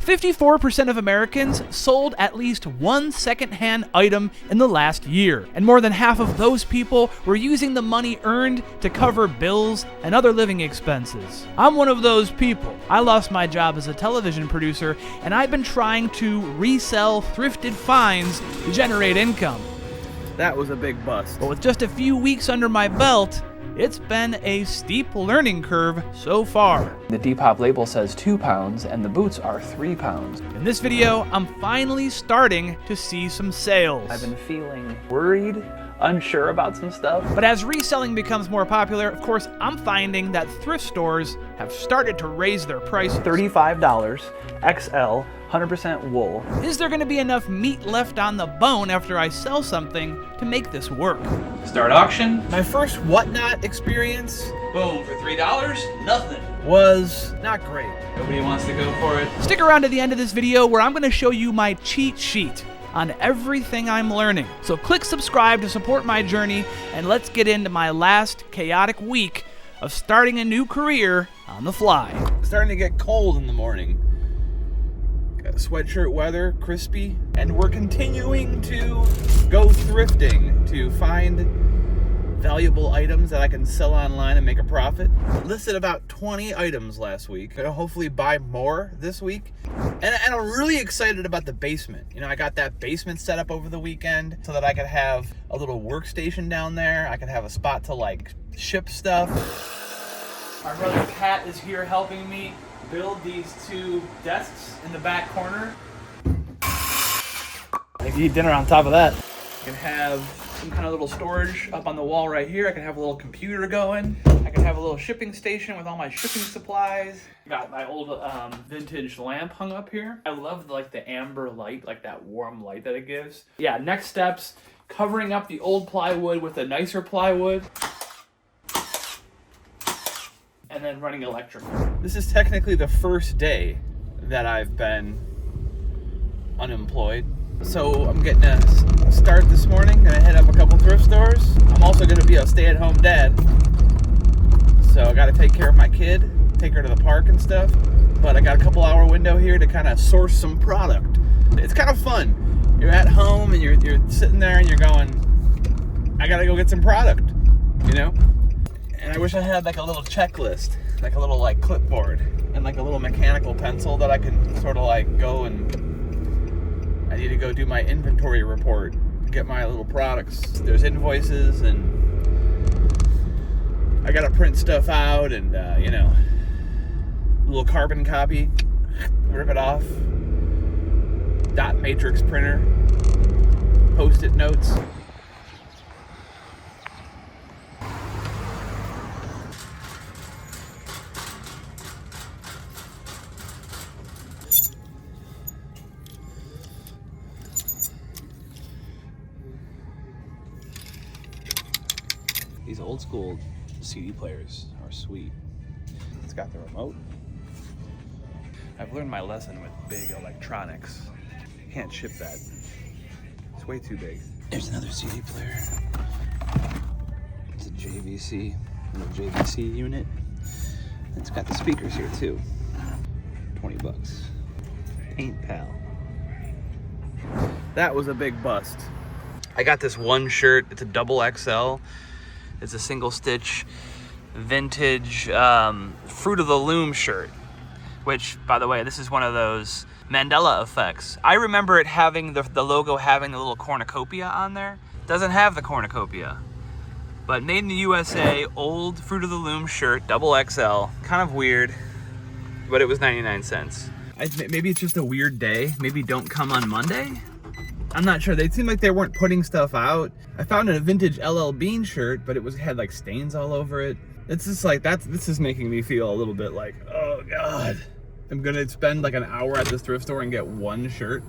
54% of Americans sold at least one secondhand item in the last year, and more than half of those people were using the money earned to cover bills and other living expenses. I'm one of those people. I lost my job as a television producer, and I've been trying to resell thrifted finds to generate income. That was a big bust. But with just a few weeks under my belt, it's been a steep learning curve so far. The Depop label says 2 pounds and the boots are 3 pounds. In this video, I'm finally starting to see some sales. I've been feeling worried, unsure about some stuff. But as reselling becomes more popular, of course, I'm finding that thrift stores have started to raise their prices. $35, XL, 100% wool. Is there going to be enough meat left on the bone after I sell something to make this work? Start auction. My first whatnot experience, Boom, for $3? Nothing. was not great. Nobody wants to go for it. Stick around to the end of this video where I'm going to show you my cheat sheet on everything I'm learning. So click subscribe to support my journey, and let's get into my last chaotic week of starting a new career on the fly. It's starting to get cold in the morning. Got sweatshirt weather, crispy, and we're continuing to go thrifting to find valuable items that I can sell online and make a profit. Listed about 20 items last week. Gonna hopefully buy more this week. And I'm really excited about the basement. You know, I got that basement set up over the weekend so that I could have a little workstation down there. I could have a spot to like ship stuff. Our brother Pat is here helping me build these 2 desks in the back corner. I can eat dinner on top of that. I can have some kind of little storage up on the wall right here. I can have a little computer going. I can have a little shipping station with all my shipping supplies. Got my old vintage lamp hung up here. I love like the amber light, like that warm light that it gives. Yeah, next steps, covering up the old plywood with a nicer plywood. And then running electrical. This is technically the first day that I've been unemployed. So I'm getting a start this morning, gonna head up a couple thrift stores. I'm also gonna be a stay-at-home dad. So I gotta take care of my kid, take her to the park and stuff. But I got a couple hour window here to kind of source some product. It's kind of fun. You're at home and you're sitting there and you're going, I gotta go get some product, you know? And I wish I had like a little checklist, like a little like clipboard and like a little mechanical pencil that I can sort of like go and I need to go do my inventory report, get my little products. There's invoices and I gotta print stuff out and you know, a little carbon copy, rip it off, dot matrix printer, post-it notes. These old school CD players are sweet. It's got the remote. I've learned my lesson with big electronics. You can't ship that. It's way too big. There's another CD player. It's a JVC, little JVC unit. It's got the speakers here too. 20 bucks. Paint Pal. That was a big bust. I got this one shirt. It's a double XL. It's a single stitch vintage Fruit of the Loom shirt, which, by the way, this is one of those Mandela effects. I remember it having the logo having the little cornucopia on there. Doesn't have the cornucopia. But made in the USA, old Fruit of the Loom shirt, double XL. Kind of weird, but it was 99 cents. Maybe it's just a weird day. Maybe don't come on Monday? I'm not sure. They seemed like they weren't putting stuff out. I found a vintage LL Bean shirt, but it had like stains all over it. It's just like, this is making me feel a little bit like, oh God. I'm gonna spend like an hour at this thrift store and get one shirt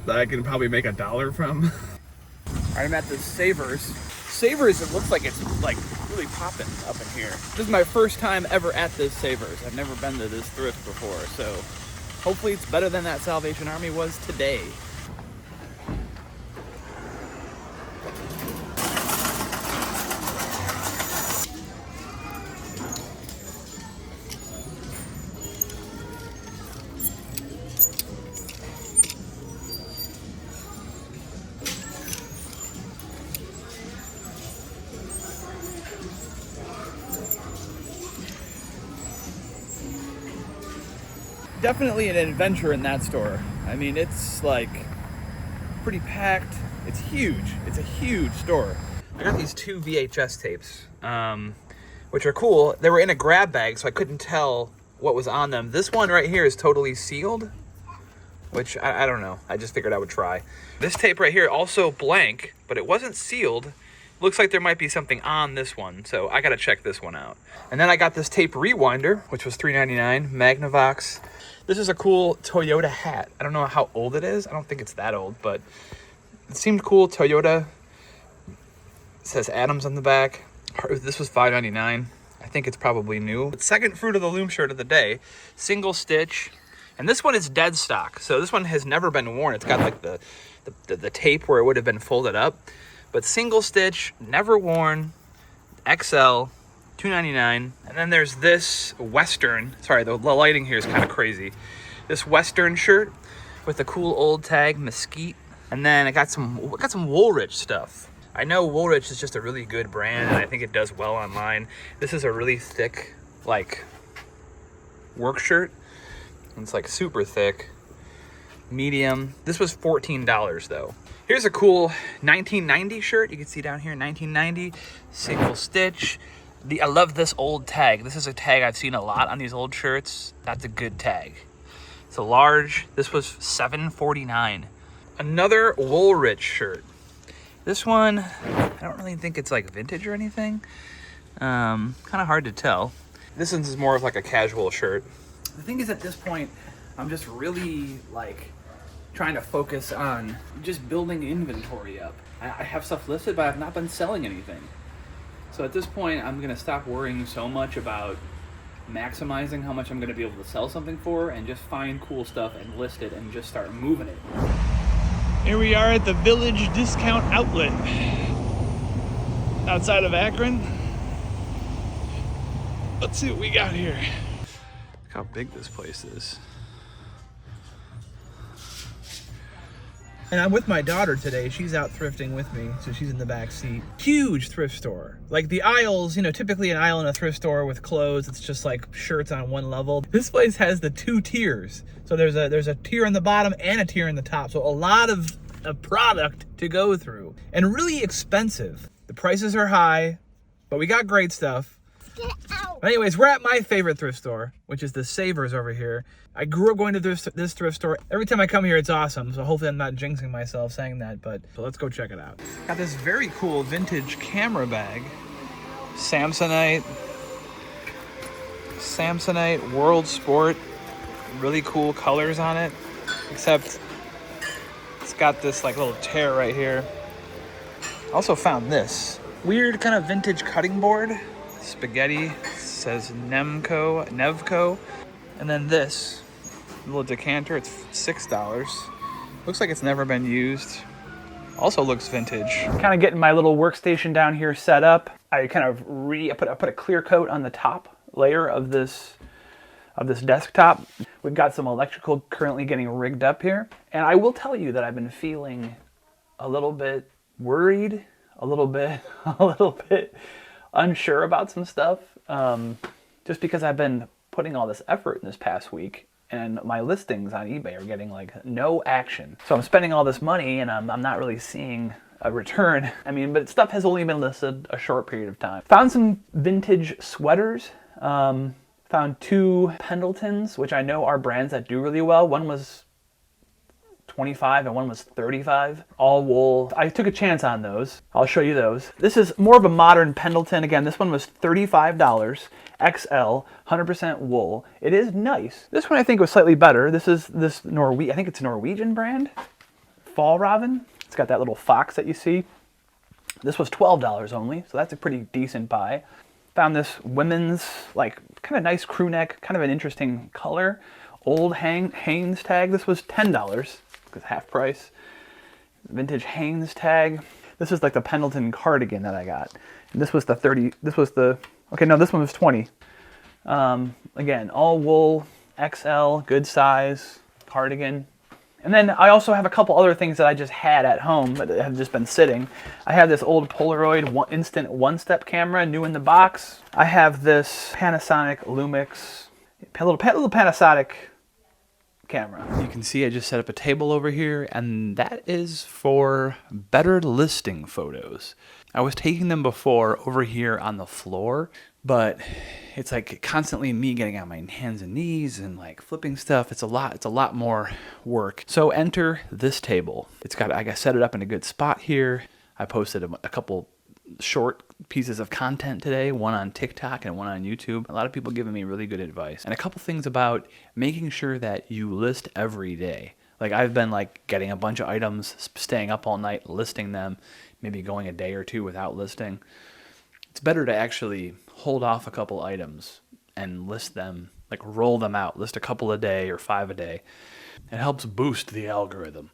that I can probably make $1 from. I'm at the Savers. Savers, it looks like it's like really popping up in here. This is my first time ever at this Savers. I've never been to this thrift before, so hopefully it's better than that Salvation Army was today. definitely an adventure in that store. I mean, it's like pretty packed. It's huge. It's a huge store. I got these 2 VHS tapes, which are cool. They were in a grab bag, so I couldn't tell what was on them. This one right here is totally sealed, which I don't know. I just figured I would try. This tape right here, also blank, but it wasn't sealed. Looks like there might be something on this one, so I gotta check this one out. And then I got this tape rewinder, which was $3.99, Magnavox. This is a cool Toyota hat. I don't know how old it is. I don't think it's that old, but it seemed cool. Toyota. It says Adams on the back. This was $5.99. I think it's probably new. The second fruit of the loom shirt of the day, single stitch. And this one is dead stock. So this one has never been worn. It's got like the tape where it would have been folded up. But single stitch, never worn, XL, $2.99. And then there's this Western. Sorry, the lighting here is kind of crazy. This Western shirt with the cool old tag, Mesquite. And then I got some Woolrich stuff. I know Woolrich is just a really good brand, and I think it does well online. This is a really thick, like, work shirt. It's like super thick, medium. This was $14 though. Here's a cool 1990 shirt. You can see down here, 1990, single stitch. I love this old tag. This is a tag I've seen a lot on these old shirts. That's a good tag. It's a large. This was $7.49. Another Woolrich shirt. This one, I don't really think it's like vintage or anything. Kind of hard to tell. This one is more of like a casual shirt. The thing is, at this point, I'm just really like trying to focus on just building inventory up. I have stuff listed, but I've not been selling anything. So at this point, I'm gonna stop worrying so much about maximizing how much I'm gonna be able to sell something for, and just find cool stuff and list it and just start moving it. Here we are at the Village Discount Outlet outside of Akron. Let's see what we got here. Look how big this place is. And I'm with my daughter today. She's out thrifting with me, so she's in the back seat. Huge thrift store. Like the aisles, typically an aisle in a thrift store with clothes, it's just like shirts on one level. This place has the 2 tiers. So there's a tier on the bottom and a tier on the top. So a lot of product to go through. And really expensive. The prices are high, but we got great stuff. Get out. But anyways, we're at my favorite thrift store, which is the Savers over here. I grew up going to this thrift store. Every time I come here, it's awesome. So hopefully I'm not jinxing myself saying that, but so let's go check it out. Got this very cool vintage camera bag. Samsonite World Sport. Really cool colors on it, except it's got this like little tear right here. Also found this weird kind of vintage cutting board. Spaghetti, says Nevco. And then this little decanter, it's $6. Looks like it's never been used. Also looks vintage. Kind of getting my little workstation down here set up. I kind of I put a clear coat on the top layer of this desktop. We've got some electrical currently getting rigged up here. And I will tell you that I've been feeling a little bit worried, a little bit unsure about some stuff, just because I've been putting all this effort in this past week, and my listings on eBay are getting like no action. So I'm spending all this money and I'm not really seeing a return. I mean, but stuff has only been listed a short period of time. Found some vintage sweaters. Found 2 Pendletons, which I know are brands that do really well. One was $25 and one was $35, all wool. I took a chance on those. I'll show you those. This is more of a modern Pendleton. Again, this one was $35, XL, 100% wool. It is nice. This one I think was slightly better. This is I think it's a Norwegian brand, Fall Robin. It's got that little fox that you see. This was $12 only, so that's a pretty decent buy. Found this women's, like, kind of nice crew neck, kind of an interesting color. Old Hanes tag. This was $10. Because half price. Vintage Hanes tag. This is like the Pendleton cardigan that I got. And this was the okay, no, this one was 20. Again, all wool, XL, good size, cardigan. And then I also have a couple other things that I just had at home that have just been sitting. I have this old Polaroid instant one-step camera, new in the box. I have this Panasonic Lumix, little Panasonic camera. You can see I just set up a table over here, and that is for better listing photos. I was taking them before over here on the floor, but it's like constantly me getting on my hands and knees and like flipping stuff. It's a lot more work. So enter this table. I set it up in a good spot here. I posted a couple short pieces of content today, one on TikTok and one on YouTube. A lot of people giving me really good advice. And a couple things about making sure that you list every day. Like I've been like getting a bunch of items, staying up all night, listing them, maybe going a day or two without listing. It's better to actually hold off a couple items and list them, like roll them out, list a couple a day or 5 a day. It helps boost the algorithm.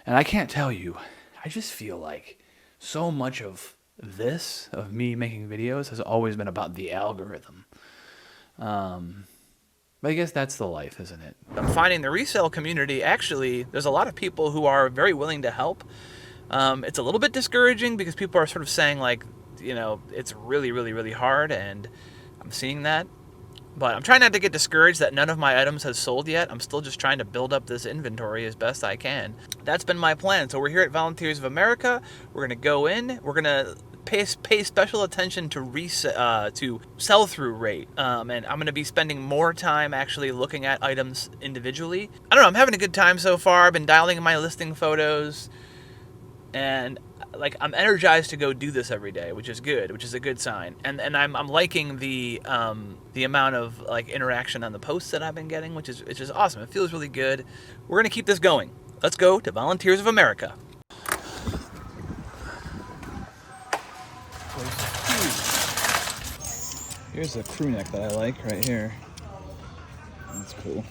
And I can't tell you, I just feel like so much of this, of me making videos, has always been about the algorithm. But I guess that's the life, isn't it? I'm finding the resale community, actually, there's a lot of people who are very willing to help. It's a little bit discouraging because people are sort of saying like, you know, it's really, really, really hard, and I'm seeing that. But I'm trying not to get discouraged that none of my items has sold yet. I'm still just trying to build up this inventory as best I can. That's been my plan. So we're here at Volunteers of America. We're going to go in. We're going to pay special attention to sell-through rate. And I'm going to be spending more time actually looking at items individually. I don't know. I'm having a good time so far. I've been dialing in my listing photos. And like I'm energized to go do this every day, which is good, which is a good sign. And I'm liking the amount of like interaction on the posts that I've been getting, which is awesome. It feels really good. We're gonna keep this going. Let's go to Volunteers of America. Here's a crew neck that I like right here. That's cool.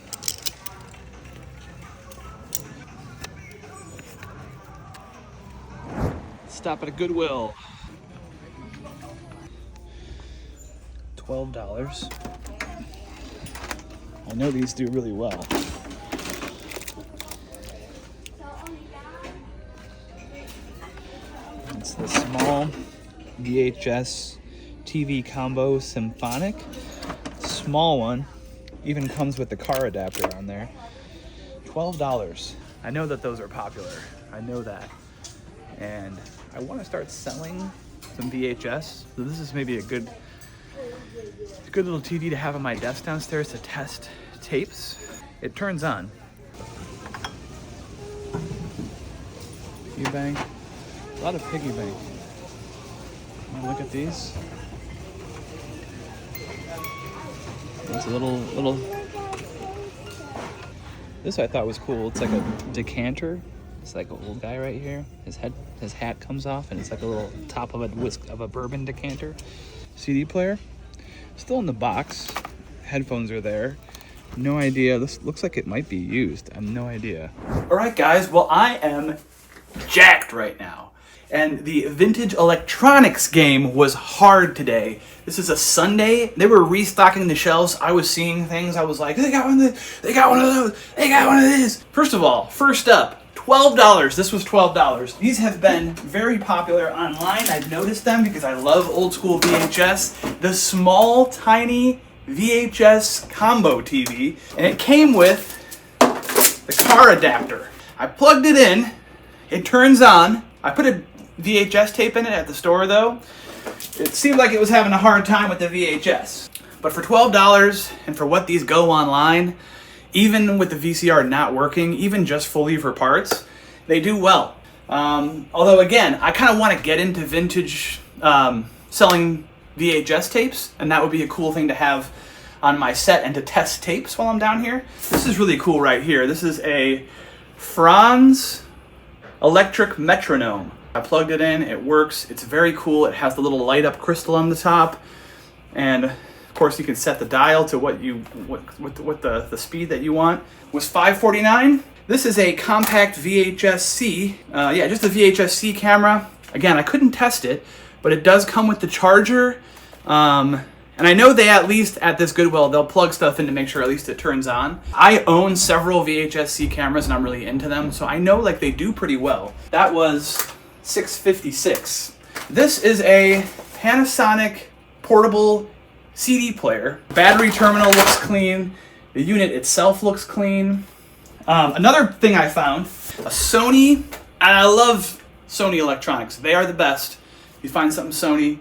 Stop at a Goodwill. $12. I know these do really well. It's the small VHS TV combo symphonic. Small one. Even comes with the car adapter on there. $12. I know that those are popular. I know that. And I want to start selling some VHS. So this is maybe a good little TV to have on my desk downstairs to test tapes. It turns on. Piggy bank. A lot of piggy bank. Look at these. It's a little. This I thought was cool. It's like a decanter. It's like an old guy right here. His hat comes off, and it's like a little top of a bourbon decanter. CD player, still in the box. Headphones are there. No idea. This looks like it might be used. I have no idea. All right, guys. Well, I am jacked right now. And the vintage electronics game was hard today. This is a Sunday. They were restocking the shelves. I was seeing things. I was like, they got one of those. They got one of those. They got one of these. First of all, first up, $12. This was $12. These have been very popular online. I've noticed them because I love old school VHS. The small, tiny VHS combo TV. And it came with the car adapter. I plugged it in. It turns on. I put a VHS tape in it at the store though. It seemed like it was having a hard time with the VHS. But for $12 and for what these go online, even with the VCR not working, even just fully for parts, they do well. Although again, I kind of want to get into vintage selling VHS tapes, and that would be a cool thing to have on my set and to test tapes while I'm down here. This is really cool right here. This is a Franz electric metronome. I plugged it in, it works, it's very cool. It has the little light up crystal on the top, and of course you can set the dial to what the speed that you want. It was $5.49. This is a compact VHS-C, just a VHS-C camera. Again, I couldn't test it, but it does come with the charger. And I know they, at least at this Goodwill, they'll plug stuff in to make sure at least it turns on. I own several VHS-C cameras and I'm really into them, so I know like they do pretty well. That was $6.56. This is a Panasonic portable CD player. Battery terminal looks clean. The unit itself looks clean. Another thing I found, a Sony, and I love Sony electronics. They are the best. You find something Sony.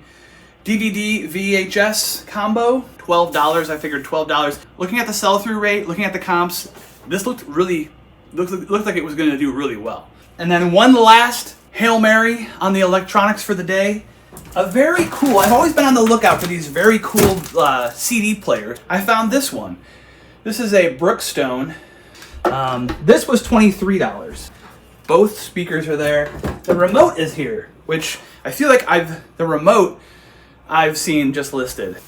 DVD VHS combo, $12. I figured $12. Looking at the sell-through rate, looking at the comps, this looked like it was going to do really well. And then one last Hail Mary on the electronics for the day. A very cool, I've always been on the lookout for these very cool CD players. I found this one. This is a Brookstone. This was $23. Both speakers are there. The remote is here, which I feel like the remote I've seen just listed.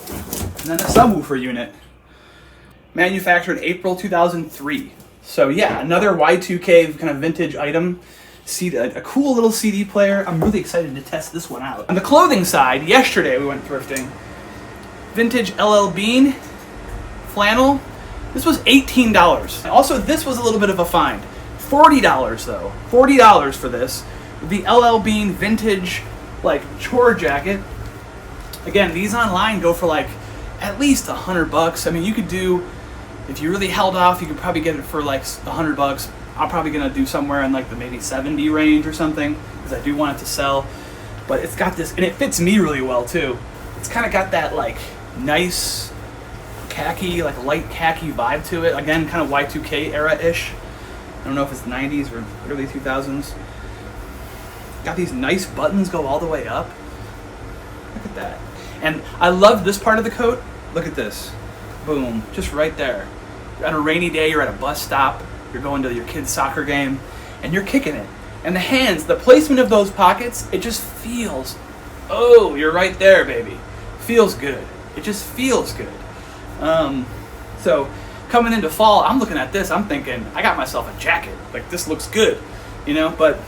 And then the subwoofer unit. Manufactured April 2003. So yeah, another Y2K kind of vintage item. A cool little CD player. I'm really excited to test this one out. On the clothing side, yesterday we went thrifting. Vintage LL Bean flannel. This was $18. Also, this was a little bit of a find. $40 though. $40 for this. The LL Bean vintage like chore jacket. Again, these online go for like at least $100. I mean, you could do, if you really held off, you could probably get it for like $100. I'm probably gonna do somewhere in like the maybe 70 range or something, because I do want it to sell. But it's got this, and it fits me really well too. It's kind of got that like nice khaki, like light khaki vibe to it. Again, kind of Y2K era-ish. I don't know if it's the 90s or early 2000s. Got these nice buttons go all the way up. Look at that. And I love this part of the coat. Look at this. Boom, just right there. On a rainy day, you're at a bus stop, you're going to your kid's soccer game, and you're kicking it. And the hands, the placement of those pockets, it just feels, oh, you're right there, baby. Feels good. It just feels good. So coming into fall, I'm looking at this, I'm thinking, I got myself a jacket. Like, this looks good, you know, but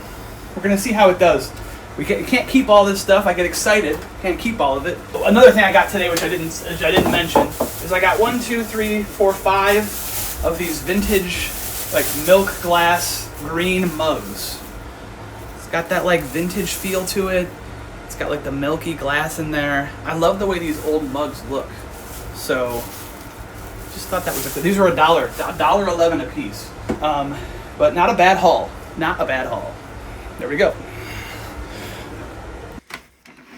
we're gonna see how it does. We can't keep all this stuff. I get excited. Can't keep all of it. Another thing I got today, which I didn't mention, is I got 1, 2, 3, 4, 5 of these vintage, like milk glass green mugs. It's got that like vintage feel to it. It's got like the milky glass in there. I love the way these old mugs look. So just thought that was a good. These were $1.11 a piece. But not a bad haul. Not a bad haul. There we go.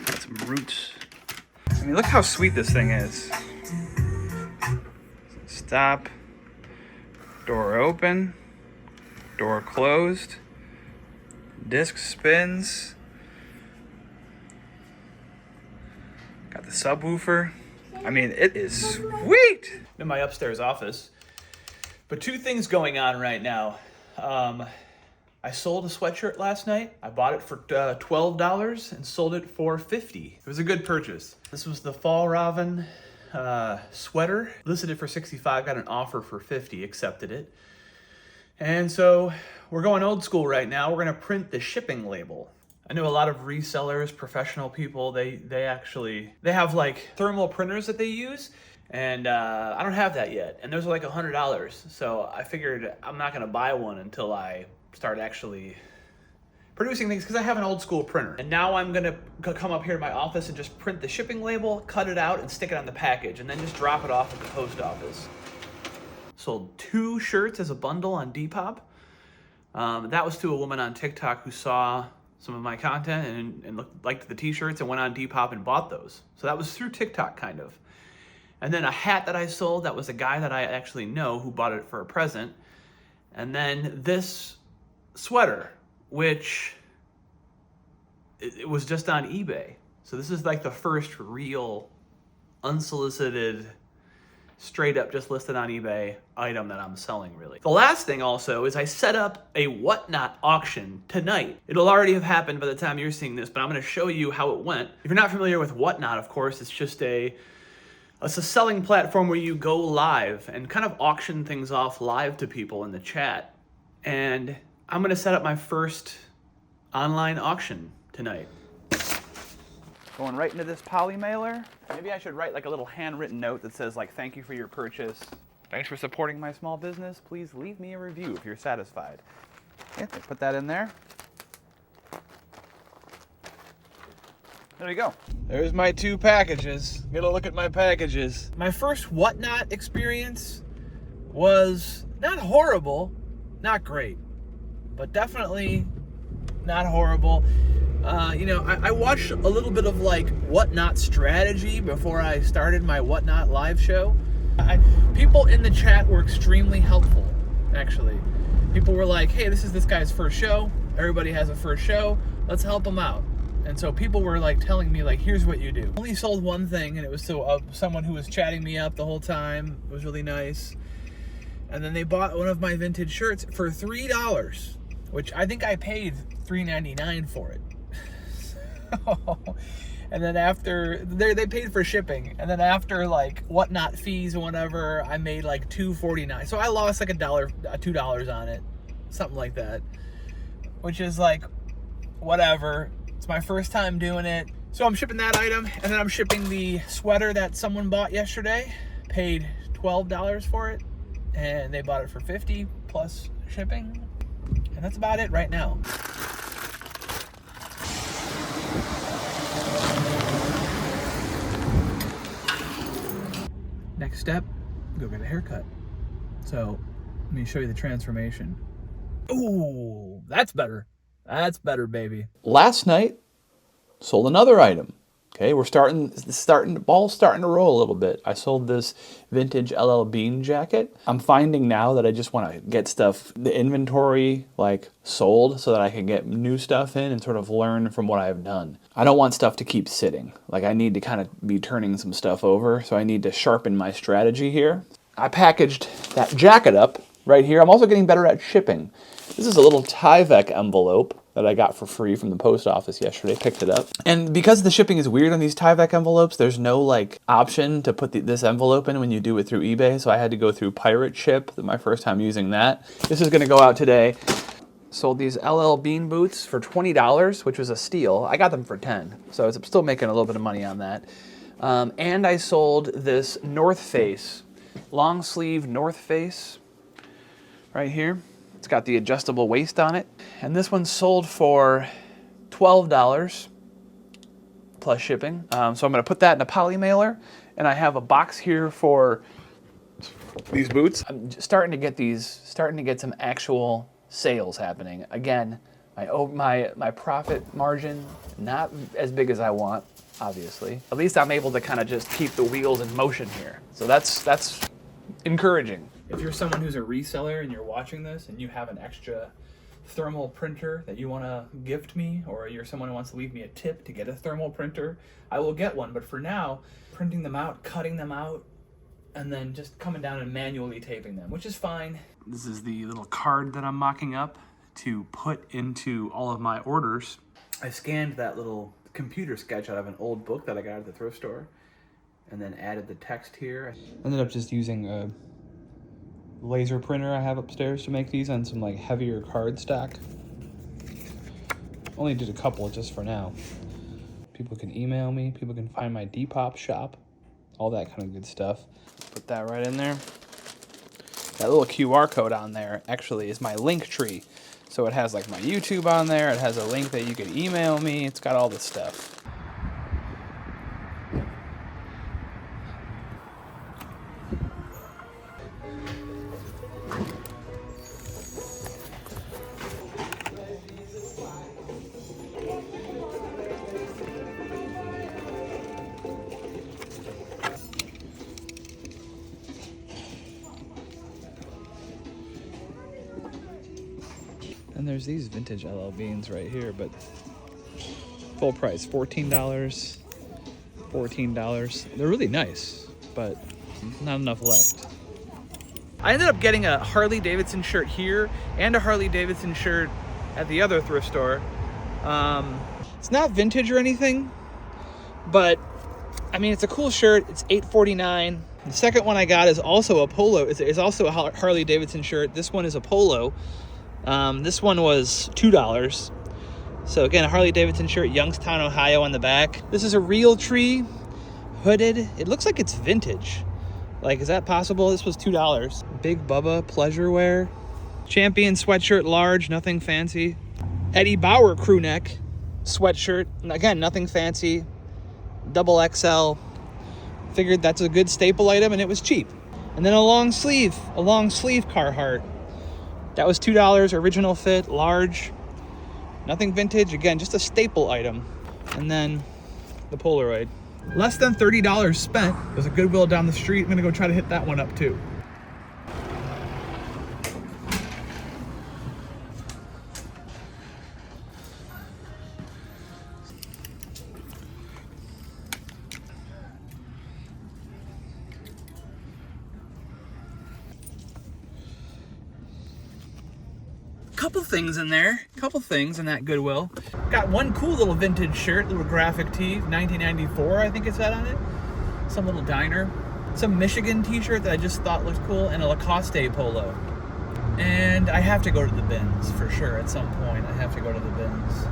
Got some roots. I mean, look how sweet this thing is. Stop. Door open. Door closed. Disc spins. Got the subwoofer. I mean, it is sweet. In my upstairs office. But two things going on right now. I sold a sweatshirt last night. I bought it for $12 and sold it for $50. It was a good purchase. This was the Fall Raven sweater. Listed it for $65, got an offer for $50, accepted it. And so we're going old school right now. We're gonna print the shipping label. I know a lot of resellers, professional people, they have like thermal printers that they use. And I don't have that yet. And those are like $100. So I figured I'm not gonna buy one until I start actually producing things, because I have an old school printer. And now I'm gonna come up here to my office and just print the shipping label, cut it out, and stick it on the package, and then just drop it off at the post office. Sold 2 shirts as a bundle on Depop. That was to a woman on TikTok who saw some of my content and liked the t-shirts and went on Depop and bought those. So that was through TikTok, kind of. And then a hat that I sold, that was a guy that I actually know who bought it for a present. And then this sweater, which it was just on eBay. So this is like the first real unsolicited, straight up just listed on eBay item that I'm selling, really. The last thing also is I set up a Whatnot auction tonight. It'll already have happened by the time you're seeing this, but I'm gonna show you how it went. If you're not familiar with Whatnot, of course, it's just it's a selling platform where you go live and kind of auction things off live to people in the chat. And I'm gonna set up my first online auction tonight. Going right into this poly mailer. Maybe I should write like a little handwritten note that says like, thank you for your purchase. Thanks for supporting my small business. Please leave me a review if you're satisfied. Yeah, put that in there. There you go. There's my 2 packages. Get a look at my packages. My first Whatnot experience was not horrible. Not great, but definitely not horrible. You know, I watched a little bit of like Whatnot strategy before I started my Whatnot live show. People in the chat were extremely helpful, actually. People were like, hey, this is this guy's first show. Everybody has a first show. Let's help him out. And so people were like telling me like, here's what you do. I only sold one thing, and it was to someone who was chatting me up the whole time. It was really nice. And then they bought one of my vintage shirts for $3, which I think I paid $3.99 for it. And then after they paid for shipping, and then after like Whatnot fees and whatever, I made like $2.49. So I lost like $2 on it, something like that, which is like whatever. It's my first time doing it. So I'm shipping that item, and then I'm shipping the sweater that someone bought yesterday. Paid $12 for it, and they bought it for $50 plus shipping. And that's about it right now. Next step, go get a haircut. So let me show you the transformation. Ooh, that's better. That's better, baby. Last night, sold another item. Okay, the ball's starting to roll a little bit. I sold this vintage LL Bean jacket. I'm finding now that I just want to get the inventory like sold, so that I can get new stuff in and sort of learn from what I've done. I don't want stuff to keep sitting. Like, I need to kind of be turning some stuff over, so I need to sharpen my strategy here. I packaged that jacket up right here. I'm also getting better at shipping. This is a little Tyvek envelope that I got for free from the post office yesterday. Picked it up. And because the shipping is weird on these Tyvek envelopes, there's no like option to put this envelope in when you do it through eBay. So I had to go through Pirate Ship, my first time using that. This is gonna go out today. Sold these LL Bean boots for $20, which was a steal. I got them for $10, so I'm still making a little bit of money on that. And I sold this North Face, long sleeve North Face, right here. It's got the adjustable waist on it. And this one sold for $12 plus shipping. So I'm gonna put that in a poly mailer, and I have a box here for these boots. I'm starting to get some actual sales happening. Again, my profit margin, not as big as I want, obviously. At least I'm able to kind of just keep the wheels in motion here. So that's encouraging. If you're someone who's a reseller and you're watching this and you have an extra thermal printer that you want to gift me, or you're someone who wants to leave me a tip to get a thermal printer, I will get one. But for now, printing them out, cutting them out, and then just coming down and manually taping them, which is fine. This is the little card that I'm mocking up to put into all of my orders. I scanned that little computer sketch out of an old book that I got at the thrift store, and then added the text here. Ended up just using a laser printer I have upstairs to make these on some like heavier card stock. Only did a couple just for now. People can email me, people can find my Depop shop, all that kind of good stuff. Put that right in there. That little QR code on there actually is my link tree. So it has like my YouTube on there, it has a link that you can email me, it's got all this stuff. And there's these vintage LL Beans right here, but full price, $14. They're really nice, but not enough left. I ended up getting a Harley Davidson shirt here and a Harley Davidson shirt at the other thrift store. It's not vintage or anything, but I mean, it's a cool shirt. It's $8.49. The second one I got is also a polo. It's also a Harley Davidson shirt. This one is a polo. This one was $2. So again, a Harley Davidson shirt, Youngstown, Ohio on the back. This is a real tree, hooded. It looks like it's vintage. Like, is that possible? This was $2. Big Bubba pleasure wear. Champion sweatshirt, large, nothing fancy. Eddie Bauer crew neck sweatshirt. Again, nothing fancy. Double XL. Figured that's a good staple item, and it was cheap. And then a long sleeve Carhartt. That was $2, original fit, large, nothing vintage. Again, just a staple item. And then the Polaroid. Less than $30 spent. There's a Goodwill down the street. I'm gonna go try to hit that one up too. Couple things in there, couple things in that Goodwill. Got one cool little vintage shirt, little graphic tee, 1994 I think it said on it. Some little diner. Some Michigan t-shirt that I just thought looked cool, and a Lacoste polo. And I have to go to the bins for sure at some point. I have to go to the bins.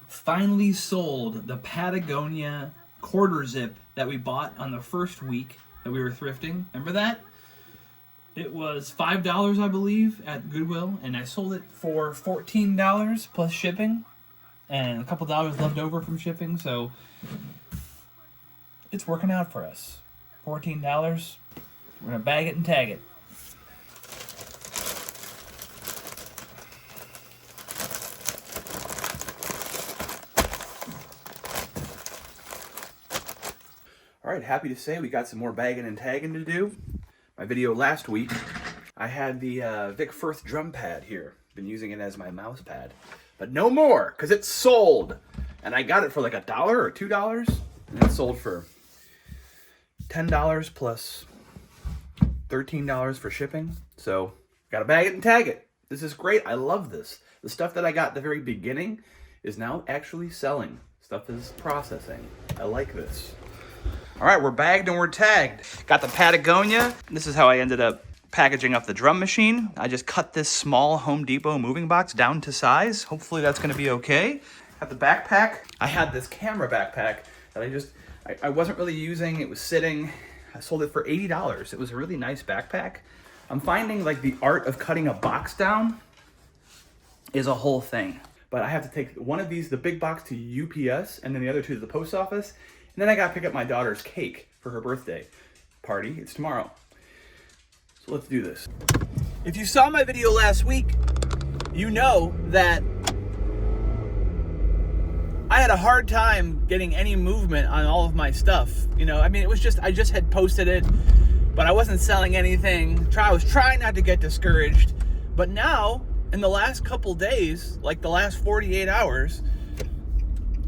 Finally sold the Patagonia quarter zip that we bought on the first week that we were thrifting. Remember that? It was $5, I believe, at Goodwill, and I sold it for $14 plus shipping, and a couple dollars left over from shipping, so it's working out for us. $14, we're gonna bag it and tag it. All right, happy to say we got some more bagging and tagging to do. My video last week, I had the Vic Firth drum pad here. Been using it as my mouse pad. But no more, because it's sold. And I got it for like $1 or $2. And it sold for $10 plus $13 for shipping. So, gotta bag it and tag it. This is great. I love this. The stuff that I got at the very beginning is now actually selling. Stuff is processing. I like this. All right, we're bagged and we're tagged. Got the Patagonia. This is how I ended up packaging up the drum machine. I just cut this small Home Depot moving box down to size. Hopefully that's gonna be okay. Got the backpack. I had this camera backpack that I wasn't really using. It was sitting. I sold it for $80. It was a really nice backpack. I'm finding like the art of cutting a box down is a whole thing. But I have to take one of these, the big box, to UPS, and then the other two to the post office. And then I gotta pick up my daughter's cake for her birthday party. It's tomorrow. So let's do this. If you saw my video last week, you know that I had a hard time getting any movement on all of my stuff. You know, I mean, it was just, I just had posted it, but I wasn't selling anything. I was trying not to get discouraged. But now, in the last couple days, like the last 48 hours,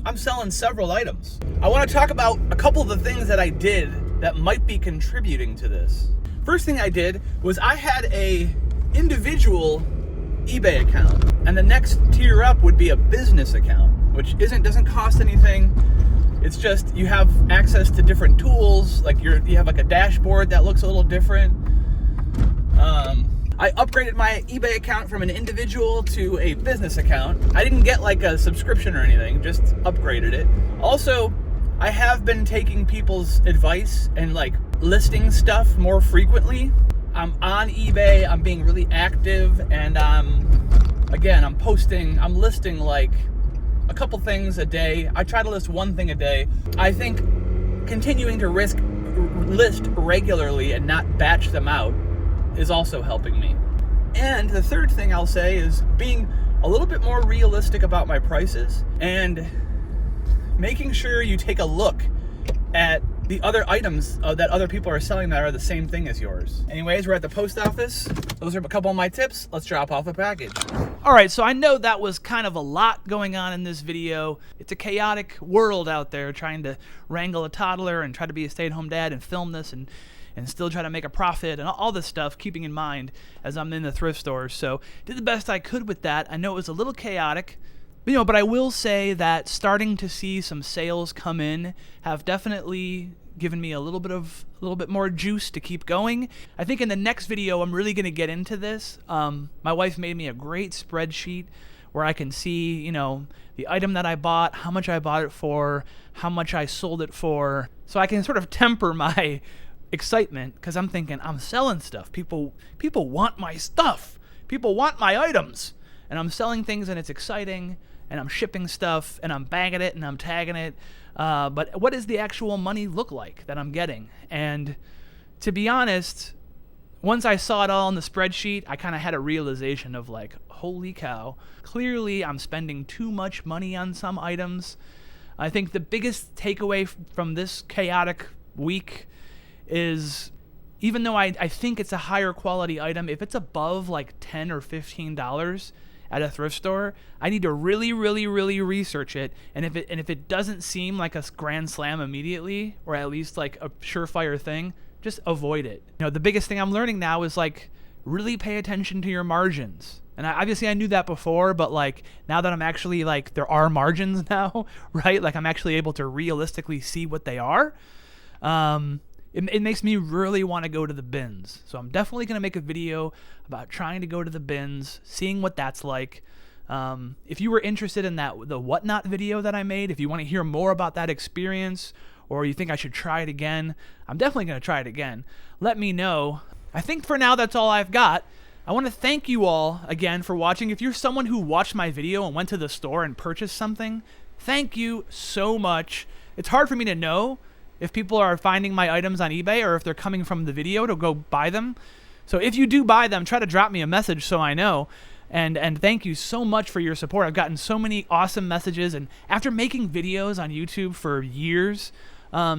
I'm selling several items. I want to talk about a couple of the things that I did that might be contributing to this. First thing I did was I had a individual eBay account, and the next tier up would be a business account, which doesn't cost anything. It's just you have access to different tools, like you have like a dashboard that looks a little different. I upgraded my eBay account from an individual to a business account. I didn't get like a subscription or anything, just upgraded it. Also, I have been taking people's advice and like listing stuff more frequently. I'm on eBay, I'm being really active, and I'm listing like a couple things a day. I try to list one thing a day. I think continuing to list regularly and not batch them out is also helping me. And the third thing I'll say is being a little bit more realistic about my prices and making sure you take a look at the other items that other people are selling that are the same thing as yours. Anyways, we're at the post office. Those are a couple of my tips. Let's drop off a package. All right, so I know that was kind of a lot going on in this video. It's a chaotic world out there trying to wrangle a toddler and try to be a stay-at-home dad and film this and still try to make a profit and all this stuff, keeping in mind as I'm in the thrift stores. So did the best I could with that. I know it was a little chaotic, but I will say that starting to see some sales come in have definitely given me a little bit more juice to keep going. I think in the next video I'm really going to get into this. My wife made me a great spreadsheet where I can see, the item that I bought, how much I bought it for, how much I sold it for, so I can sort of temper my excitement, because I'm thinking I'm selling stuff. People want my stuff. People want my items, and I'm selling things, and it's exciting, and I'm shipping stuff, and I'm bagging it, and I'm tagging it. But what does the actual money look like that I'm getting? And to be honest, once I saw it all in the spreadsheet, I kind of had a realization of like, holy cow, clearly I'm spending too much money on some items. I think the biggest takeaway from this chaotic week is, even though I think it's a higher quality item, if it's above like $10 or $15 at a thrift store, I need to really, really, really research it. And if it doesn't seem like a grand slam immediately, or at least like a surefire thing, just avoid it. You know, the biggest thing I'm learning now is like, really pay attention to your margins. And obviously I knew that before, but like now that I'm actually like, there are margins now, right? Like I'm actually able to realistically see what they are. It makes me really want to go to the bins. So I'm definitely going to make a video about trying to go to the bins, seeing what that's like. If you were interested in the whatnot video that I made, if you want to hear more about that experience, or you think I should try it again, I'm definitely going to try it again. Let me know. I think for now that's all I've got. I want to thank you all again for watching. If you're someone who watched my video and went to the store and purchased something, thank you so much. It's hard for me to know if people are finding my items on eBay or if they're coming from the video to go buy them. So if you do buy them, try to drop me a message so I know. And thank you so much for your support. I've gotten so many awesome messages, and after making videos on YouTube for years,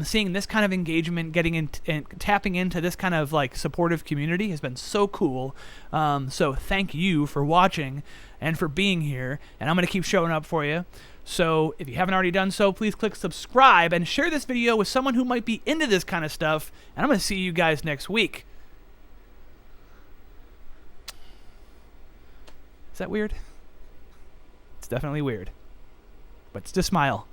seeing this kind of engagement, getting in and tapping into this kind of like supportive community has been so cool. So thank you for watching and for being here, and I'm going to keep showing up for you. So if you haven't already done so, please click subscribe and share this video with someone who might be into this kind of stuff, and I'm going to see you guys next week. Is that weird? It's definitely weird, but just smile.